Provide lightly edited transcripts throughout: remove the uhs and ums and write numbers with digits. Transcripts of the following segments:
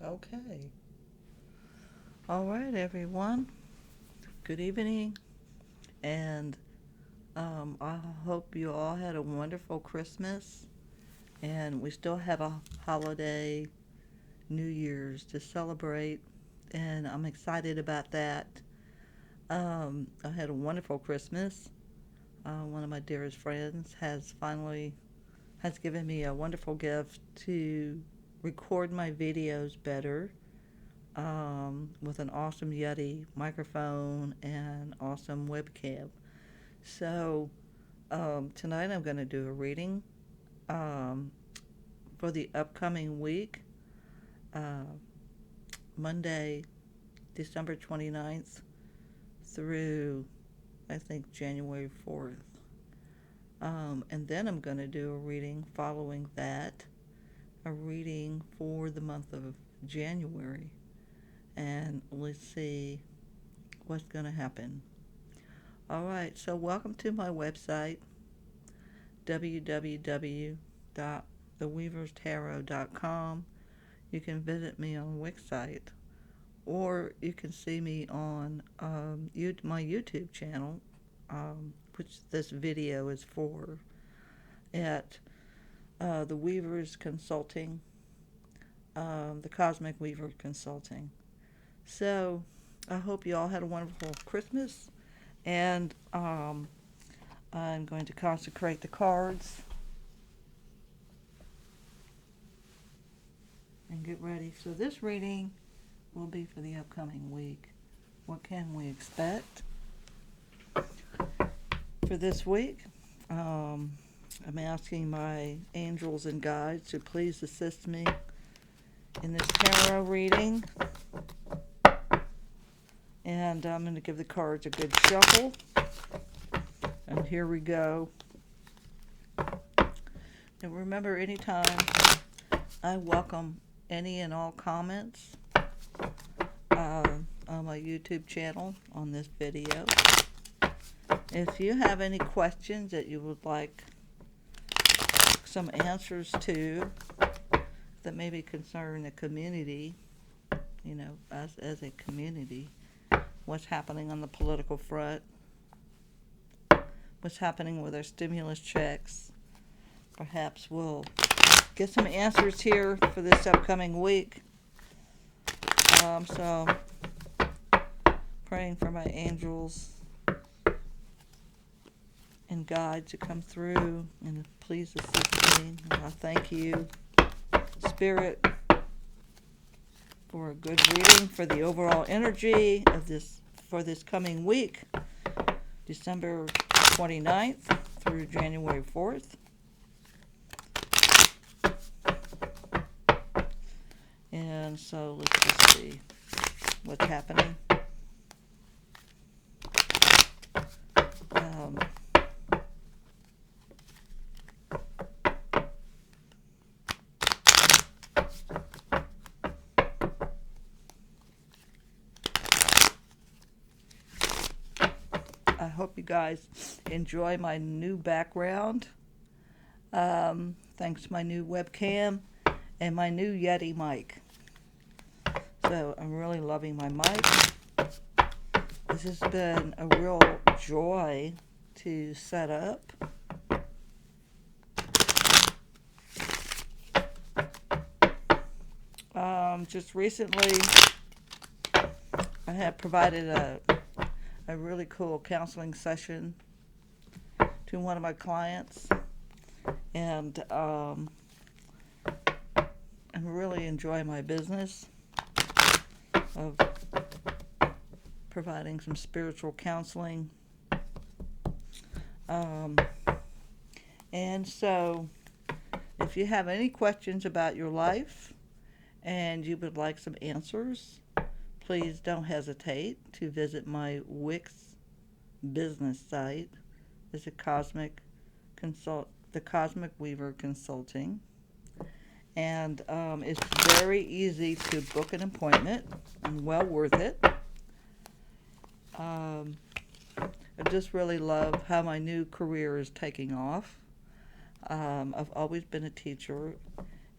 Okay. All right, everyone. Good evening. And I hope you all had a wonderful Christmas. And we still have a holiday, New Year's to celebrate. And I'm excited about that. I had a wonderful Christmas. One of my dearest friends has given me a wonderful gift to record my videos better with an awesome Yeti microphone and awesome webcam. So tonight I'm going to do a reading um, for the upcoming week, uh, Monday, December 29th through I think January 4th. And then I'm going to do a reading following that, a reading for the month of January. And let's see what's going to happen. All right, so welcome to my website, www.theweaverstarot.com. You can visit me on Wixsite, or you can see me on my YouTube channel, which this video is for, at the Weavers Consulting, the Cosmic Weaver Consulting. So I hope you all had a wonderful Christmas, and I'm going to consecrate the cards and get ready. So this reading will be for the upcoming week. What can we expect for this week? I'm asking my angels and guides to please assist me in this tarot reading. And I'm going to give the cards a good shuffle. And here we go. And remember, anytime I welcome any and all comments on my YouTube channel on this video. If you have any questions that you would like some answers to that maybe concern the community, us as a community, what's happening on the political front, what's happening with our stimulus checks, perhaps we'll get some answers here for this upcoming week. So praying for my angels and guides to come through and please assist me. And I thank you, Spirit, for a good reading for the overall energy of this for this coming week, December 29th through January 4th. And so let's just see what's happening. I hope you guys enjoy my new background. Thanks to my new webcam and my new Yeti mic. So I'm really loving my mic. This has been a real joy to set up. Just recently, I have provided a really cool counseling session to one of my clients, and I'm really enjoying my business of providing some spiritual counseling. And so if you have any questions about your life and you would like some answers, please don't hesitate to visit my Wix business site. It's the Cosmic Weaver Consulting, and it's very easy to book an appointment and well worth it. I just really love how my new career is taking off. I've always been a teacher,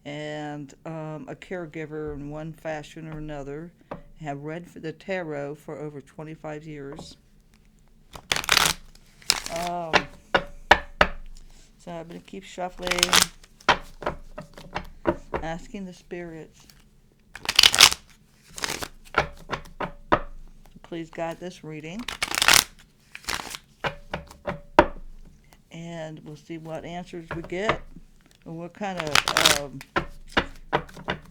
and a caregiver in one fashion or another. Have read the tarot for over 25 years. Um, so I'm going to keep shuffling, asking the spirits to please guide this reading. And we'll see what answers we get and what kind of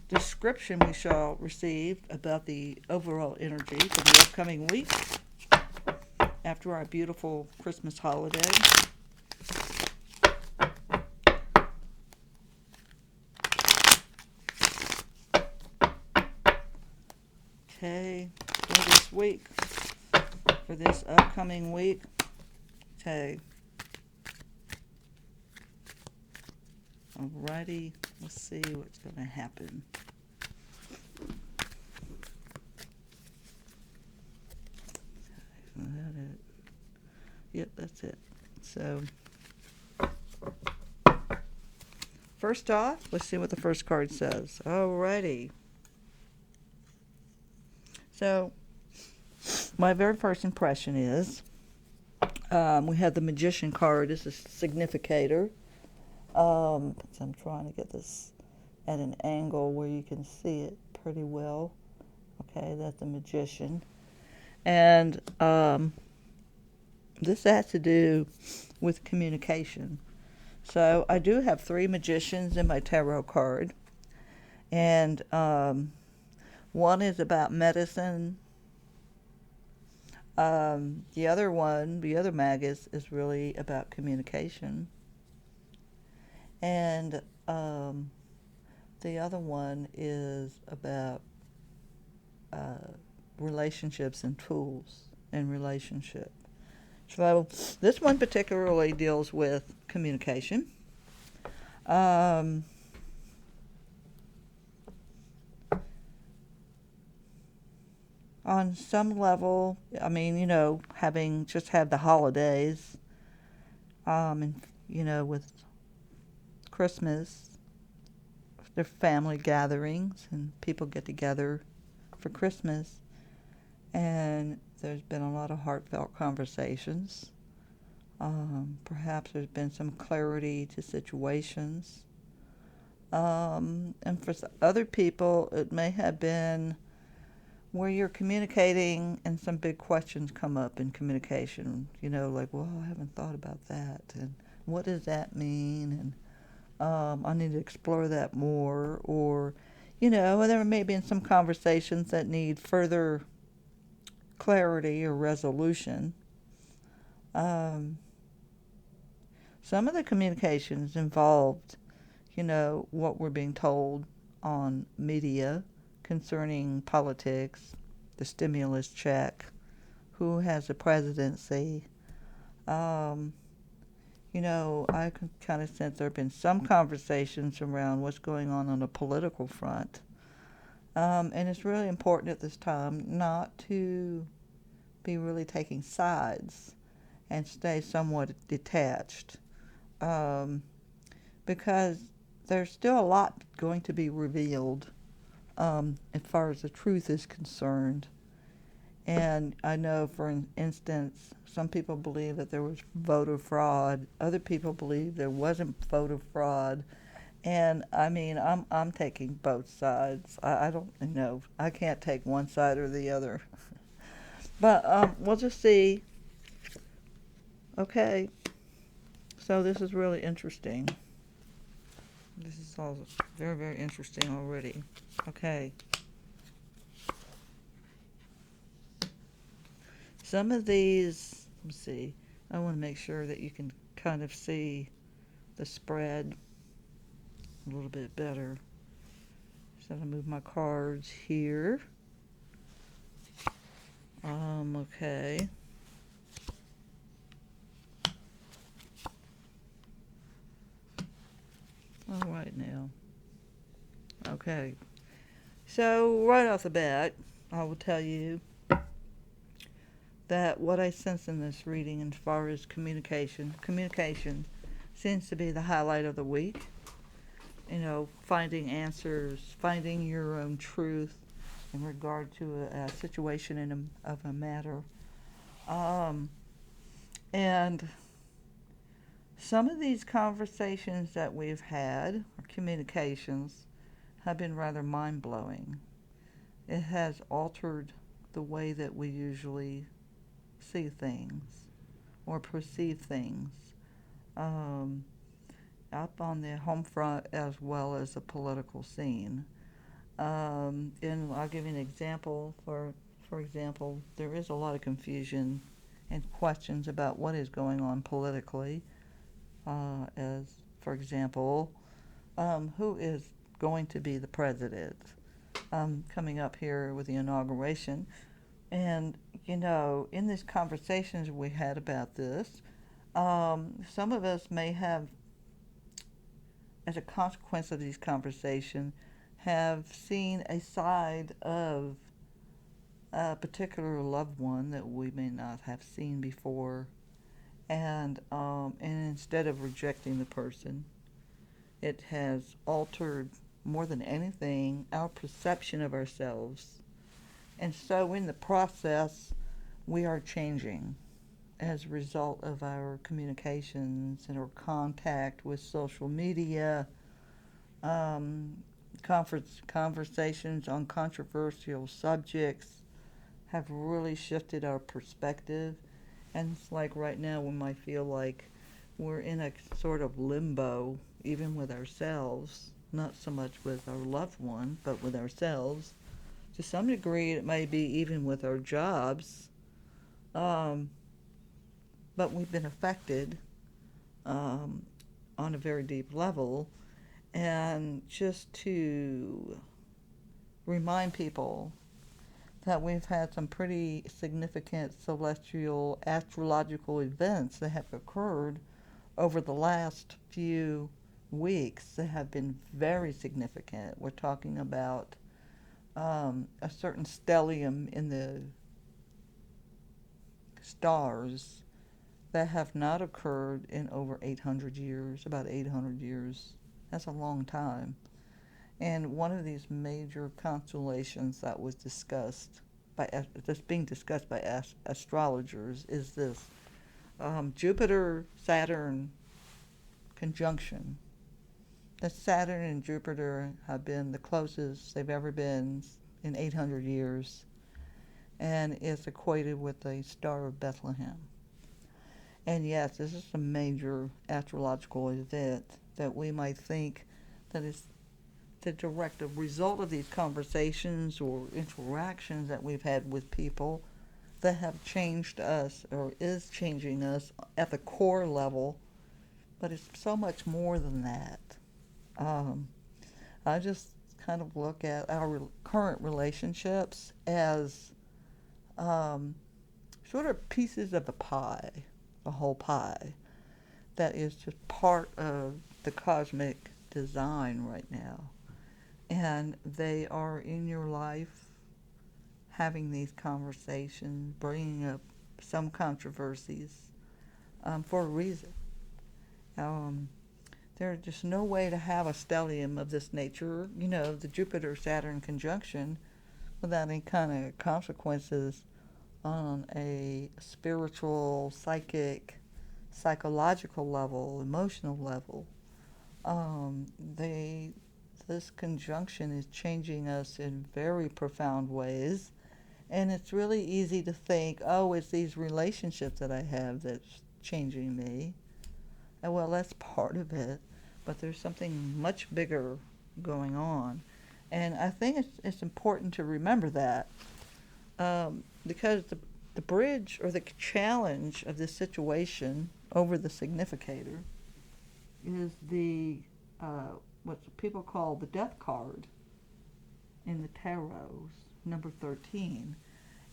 description we shall receive about the overall energy for the upcoming week after our beautiful Christmas holiday. Okay, for this week, for this upcoming week, okay. Alrighty, let's see what's going to happen. Is that it? Yep, that's it. So, first off, let's see what the first card says. Alrighty. So, my very first impression is we have the Magician card. This is Significator. So I'm trying to get this at an angle where you can see it pretty well. Okay, that's the Magician. And this has to do with communication. So I do have 3 magicians in my tarot card. And one is about medicine. The other mag is really about communication. And the other one is about relationships and tools in relationship. So this one particularly deals with communication. On some level, I mean, having just had the holidays, and with Christmas, their family gatherings and people get together for Christmas, and there's been a lot of heartfelt conversations. Perhaps there's been some clarity to situations. And for other people, it may have been where you're communicating and some big questions come up in communication. Like, well, I haven't thought about that. And what does that mean? And I need to explore that more. Or, there may be some conversations that need further clarity or resolution. Some of the communications involved, what we're being told on media concerning politics, the stimulus check, who has the presidency. I can kind of sense there have been some conversations around what's going on the political front. And it's really important at this time not to be really taking sides and stay somewhat detached. Because there's still a lot going to be revealed as far as the truth is concerned. And I know, for instance, some people believe that there was voter fraud. Other people believe there wasn't voter fraud. And I mean, I'm taking both sides. I don't know. I can't take one side or the other. But we'll just see. Okay. So this is really interesting. This is all very, very interesting already. Okay. Some of these, let's see, I want to make sure that you can kind of see the spread a little bit better. So I'm going to move my cards here. Okay. All right now. Okay. So right off the bat, I will tell you that what I sense in this reading as far as communication seems to be the highlight of the week. finding answers, finding your own truth in regard to a situation of a matter. Um, and some of these conversations that we've had, or communications, have been rather mind-blowing. It has altered the way that we usually see things or perceive things, um, up on the home front as well as the political scene. And I'll give you an example. For example, there is a lot of confusion and questions about what is going on politically. As for example, who is going to be the president coming up here with the inauguration? And in these conversations we had about this, some of us may have, as a consequence of these conversations, have seen a side of a particular loved one that we may not have seen before, and instead of rejecting the person, it has altered more than anything our perception of ourselves. And so in the process, we are changing as a result of our communications and our contact with social media, conversations on controversial subjects have really shifted our perspective. And it's like right now we might feel like we're in a sort of limbo, even with ourselves, not so much with our loved one, but with ourselves. To some degree, it may be even with our jobs, but we've been affected on a very deep level. And just to remind people that we've had some pretty significant celestial astrological events that have occurred over the last few weeks that have been very significant. We're talking about a certain stellium in the stars that have not occurred in over 800 years, about 800 years. That's a long time. And one of these major constellations that was discussed that's being discussed by astrologers is this Jupiter-Saturn conjunction. That Saturn and Jupiter have been the closest they've ever been in 800 years, and is equated with the Star of Bethlehem. And yes, this is a major astrological event that we might think that is the direct result of these conversations or interactions that we've had with people that have changed us or is changing us at the core level, but it's so much more than that. I just kind of look at our current relationships as sort of pieces of the pie, the whole pie, that is just part of the cosmic design right now. And they are in your life having these conversations, bringing up some controversies for a reason. There's just no way to have a stellium of this nature, the Jupiter-Saturn conjunction, without any kind of consequences on a spiritual, psychic, psychological level, emotional level. This conjunction is changing us in very profound ways, and it's really easy to think, oh, it's these relationships that I have that's changing me. And well, that's part of it, but there's something much bigger going on. And I think it's important to remember that, because the bridge or the challenge of this situation over the significator is the what people call the death card in the tarot, number 13.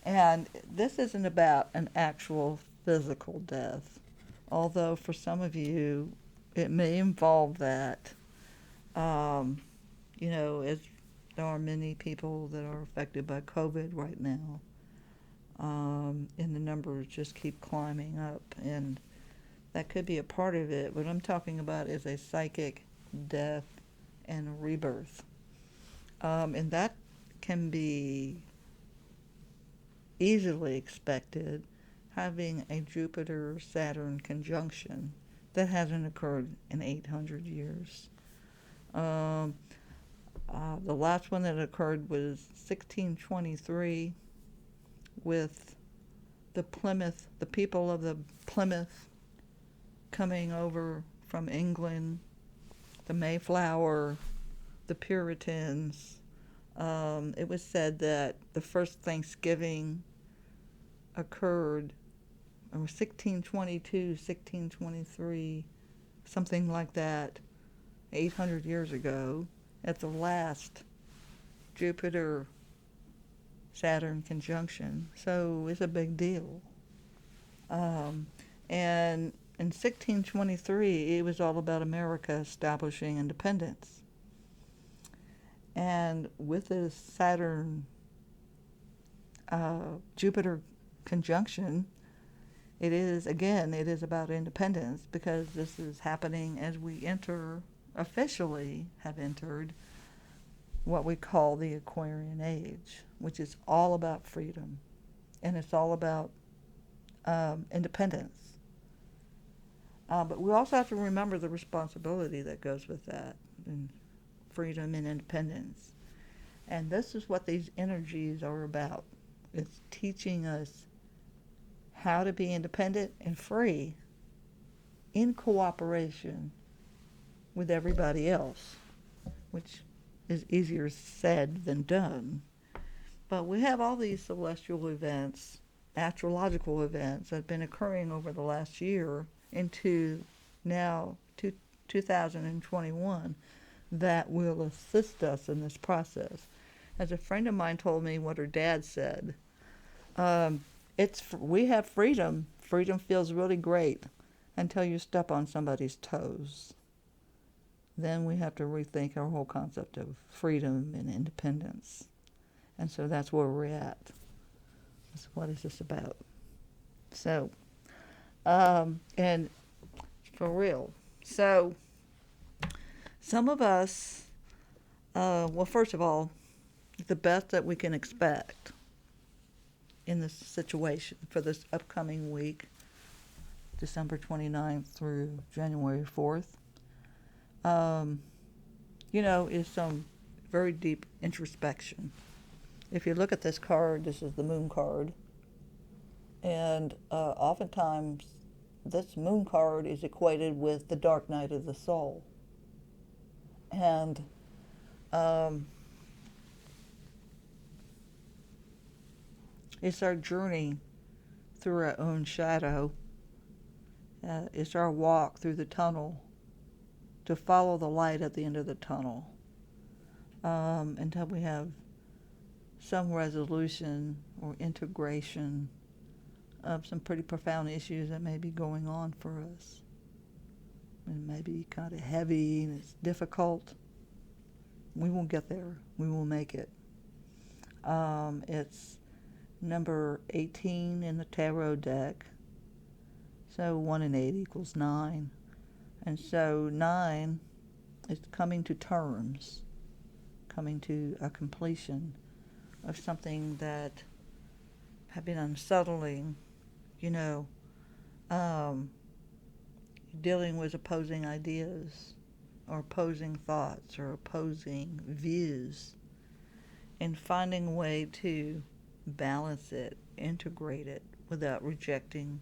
And this isn't about an actual physical death, although for some of you it may involve that. As there are many people that are affected by COVID right now, and the numbers just keep climbing up, and that could be a part of it. What I'm talking about is a psychic death and a rebirth. And that can be easily expected, having a Jupiter-Saturn conjunction that hasn't occurred in 800 years. The last one that occurred was 1623 with the people of the Plymouth coming over from England, the Mayflower, the Puritans. It was said that the first Thanksgiving occurred in 1622, 1623, something like that, 800 years ago, at the last Jupiter-Saturn conjunction. So it's a big deal. And in 1623, it was all about America establishing independence. And with this Saturn Jupiter conjunction, it is about independence, because this is happening as we officially have entered what we call the Aquarian Age, which is all about freedom, and it's all about independence. But we also have to remember the responsibility that goes with that, and freedom and independence. And this is what these energies are about. It's teaching us how to be independent and free in cooperation with everybody else, which is easier said than done. But we have all these celestial events, astrological events, that have been occurring over the last year into now 2021 that will assist us in this process. As a friend of mine told me what her dad said, we have freedom. Freedom feels really great until you step on somebody's toes. Then we have to rethink our whole concept of freedom and independence. And so that's where we're at. So what is this about? So, and for real. So, some of us, well, first of all, the best that we can expect in this situation for this upcoming week, December 29th through January 4th, is some very deep introspection. If you look at this card, this is the moon card, and oftentimes this moon card is equated with the dark night of the soul. And it's our journey through our own shadow. It's our walk through the tunnel to follow the light at the end of the tunnel until we have some resolution or integration of some pretty profound issues that may be going on for us. It may be kind of heavy and it's difficult. We will get there. We will make it. It's number 18 in the tarot deck. So 1 and 8 equals 9. And so 9 is coming to terms, coming to a completion of something that have been unsettling, dealing with opposing ideas or opposing thoughts or opposing views, and finding a way to balance it, integrate it without rejecting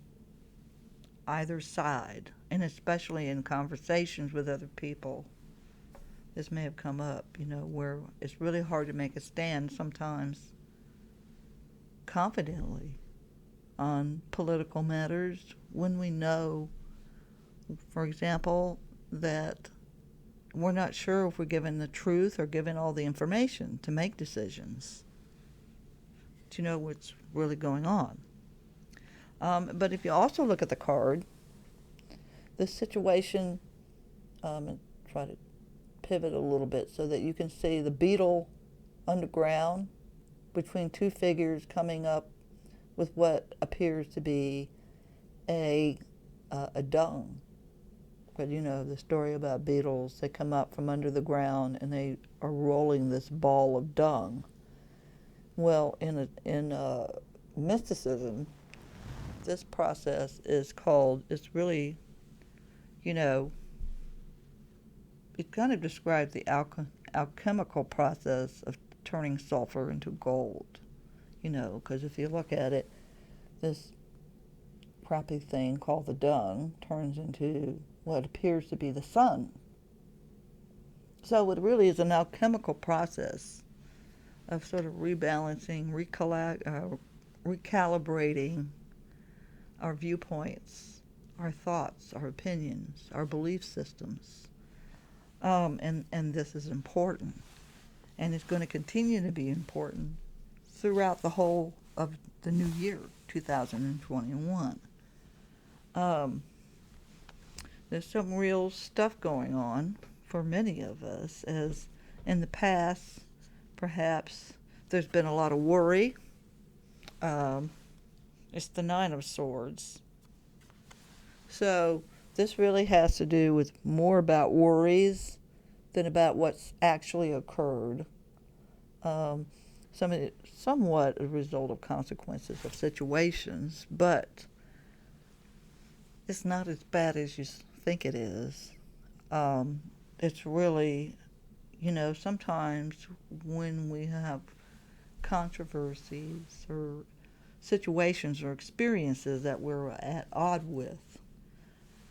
either side, and especially in conversations with other people. This may have come up, where it's really hard to make a stand sometimes confidently on political matters when we know, for example, that we're not sure if we're given the truth or given all the information to make decisions, to know what's really going on. But if you also look at the card, the situation, and try to pivot a little bit so that you can see the beetle underground between two figures coming up with what appears to be a dung. but you know the story about beetles. They come up from under the ground and they are rolling this ball of dung. Well, in mysticism, this process is called, it's really, you know, it kind of describes the alchemical process of turning sulfur into gold, you know, because if you look at it, this crappy thing called the dung turns into what appears to be the sun. So it really is an alchemical process of sort of rebalancing, recalibrating our viewpoints, our thoughts, our opinions, our belief systems. And this is important. And it's going to continue to be important throughout the whole of the new year, 2021. There's some real stuff going on for many of us, as in the past, perhaps there's been a lot of worry. It's the Nine of Swords. So this really has to do with more about worries than about what's actually occurred. Somewhat a result of consequences of situations, but it's not as bad as you think it is. It's really, you know, sometimes when we have controversies or situations or experiences that we're at odds with,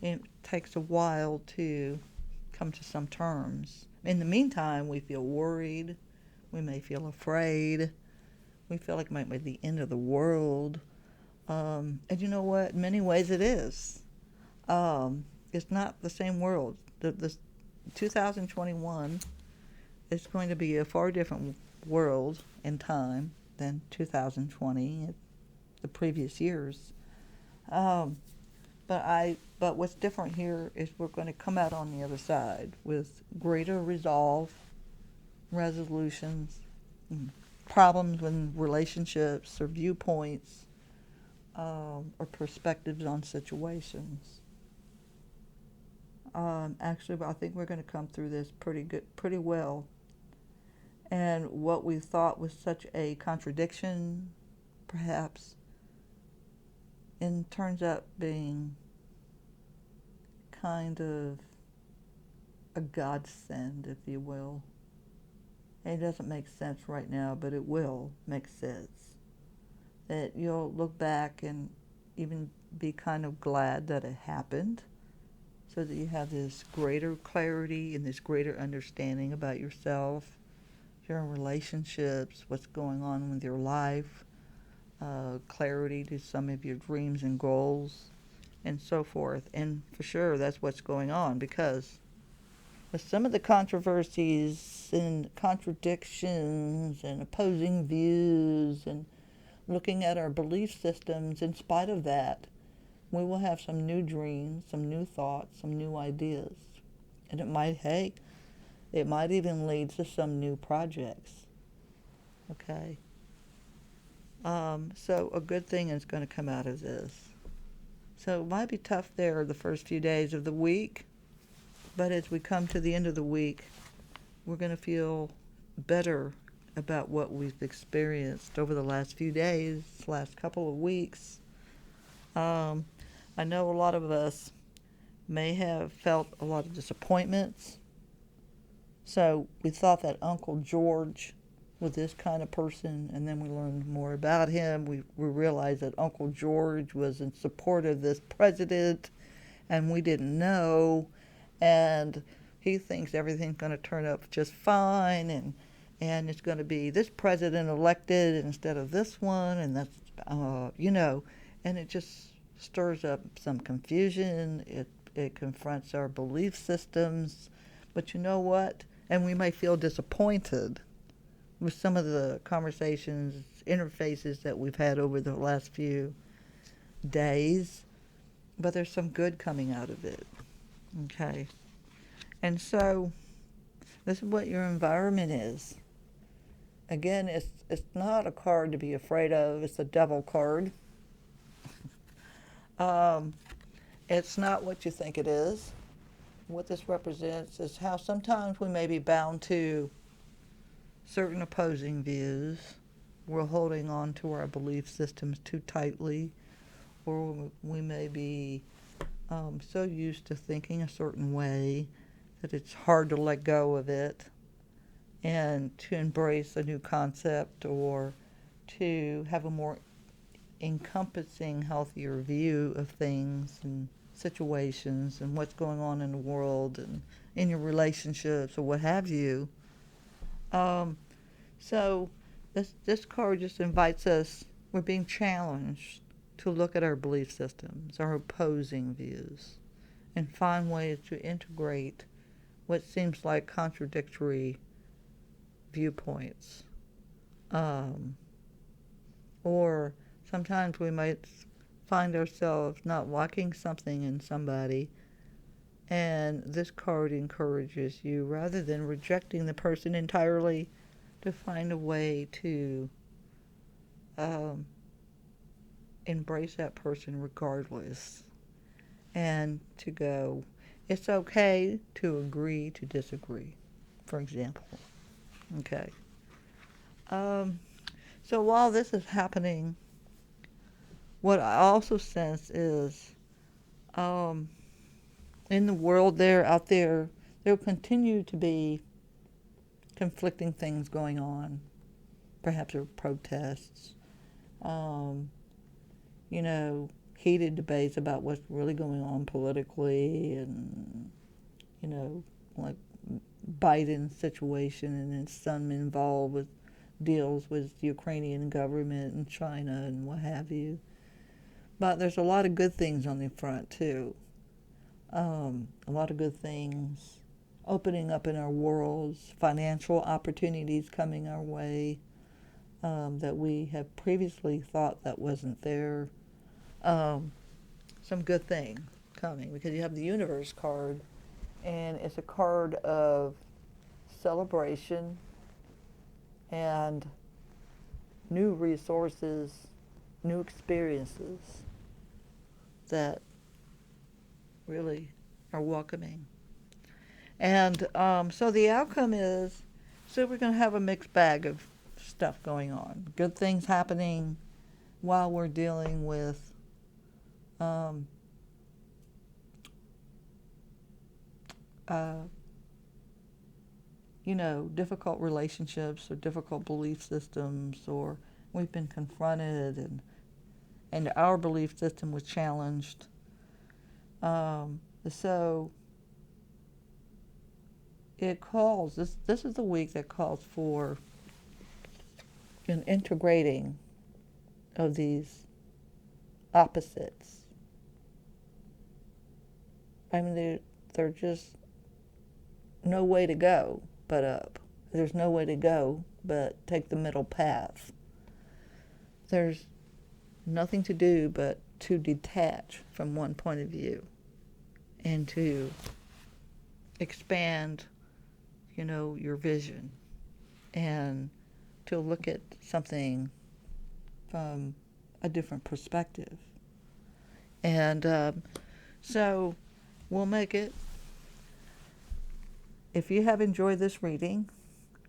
it takes a while to come to some terms. In the meantime, we feel worried, we may feel afraid, we feel like it might be the end of the world. And you know what? In many ways it is. It's not the same world. The 2021 is going to be a far different world in time than 2020, the previous years. But what's different here is we're going to come out on the other side with greater resolve, resolutions, problems with relationships or viewpoints, or perspectives on situations. Actually, I think we're going to come through this pretty well. And what we thought was such a contradiction, perhaps, and turns out being kind of a godsend, if you will. And it doesn't make sense right now, but it will make sense. That you'll look back and even be kind of glad that it happened, so that you have this greater clarity and this greater understanding about yourself, your relationships, what's going on with your life, clarity to some of your dreams and goals, and so forth. And for sure, that's what's going on, because with some of the controversies and contradictions and opposing views and looking at our belief systems, in spite of that, we will have some new dreams, some new thoughts, some new ideas. And it might even lead to some new projects. Okay? So a good thing is going to come out of this. So it might be tough there the first few days of the week, but as we come to the end of the week, we're going to feel better about what we've experienced over the last few days, last couple of weeks. I know a lot of us may have felt a lot of disappointments. So we thought that Uncle George was this kind of person, and then we learned more about him. We realized that Uncle George was in support of this president, and we didn't know. And he thinks everything's going to turn up just fine, and it's going to be this president elected instead of this one, and that's, and it just stirs up some confusion. It confronts our belief systems. But you know what? And we may feel disappointed with some of the conversations, interfaces that we've had over the last few days. But there's some good coming out of it. Okay? And so this is what your environment is. Again, it's not a card to be afraid of. It's a devil card. It's not what you think it is. what this represents is how sometimes we may be bound to certain opposing views. We're holding on to our belief systems too tightly, or we may be so used to thinking a certain way that it's hard to let go of it and to embrace a new concept or to have a more encompassing, healthier view of things and situations and what's going on in the world and in your relationships or what have you. So this card just invites us, we're being challenged to look at our belief systems, our opposing views, and find ways to integrate what seems like contradictory viewpoints. Or sometimes we might find ourselves not liking something in somebody, and this card encourages you, rather than rejecting the person entirely, to find a way to embrace that person regardless, and to go, it's okay to agree to disagree, for example. Okay. So while this is happening, what I also sense is in the world out there will continue to be conflicting things going on. Perhaps there are protests, heated debates about what's really going on politically, and, like Biden's situation and his son involved with deals with the Ukrainian government and China and what have you. But there's a lot of good things on the front, too. A lot of good things opening up in our worlds, financial opportunities coming our way that we have previously thought that wasn't there. Some good thing coming, because you have the universe card, and it's a card of celebration and new resources, new experiences that really are welcoming. And so the outcome is, so we're going to have a mixed bag of stuff going on. Good things happening while we're dealing with difficult relationships or difficult belief systems, or we've been confronted and our belief system was challenged. So it calls, this is the week that calls for an integrating of these opposites. I mean, they're just no way to go but up. There's no way to go but take the middle path. There's nothing to do but to detach from one point of view and to expand, your vision, and to look at something from a different perspective. And so we'll make it. If you have enjoyed this reading,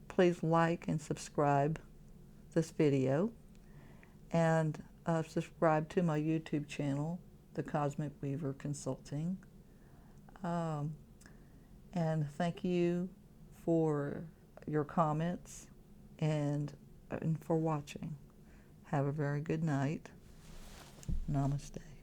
please like and subscribe this video, and subscribe to my YouTube channel, The Cosmic Weaver Consulting. And thank you for your comments and for watching. Have a very good night. Namaste.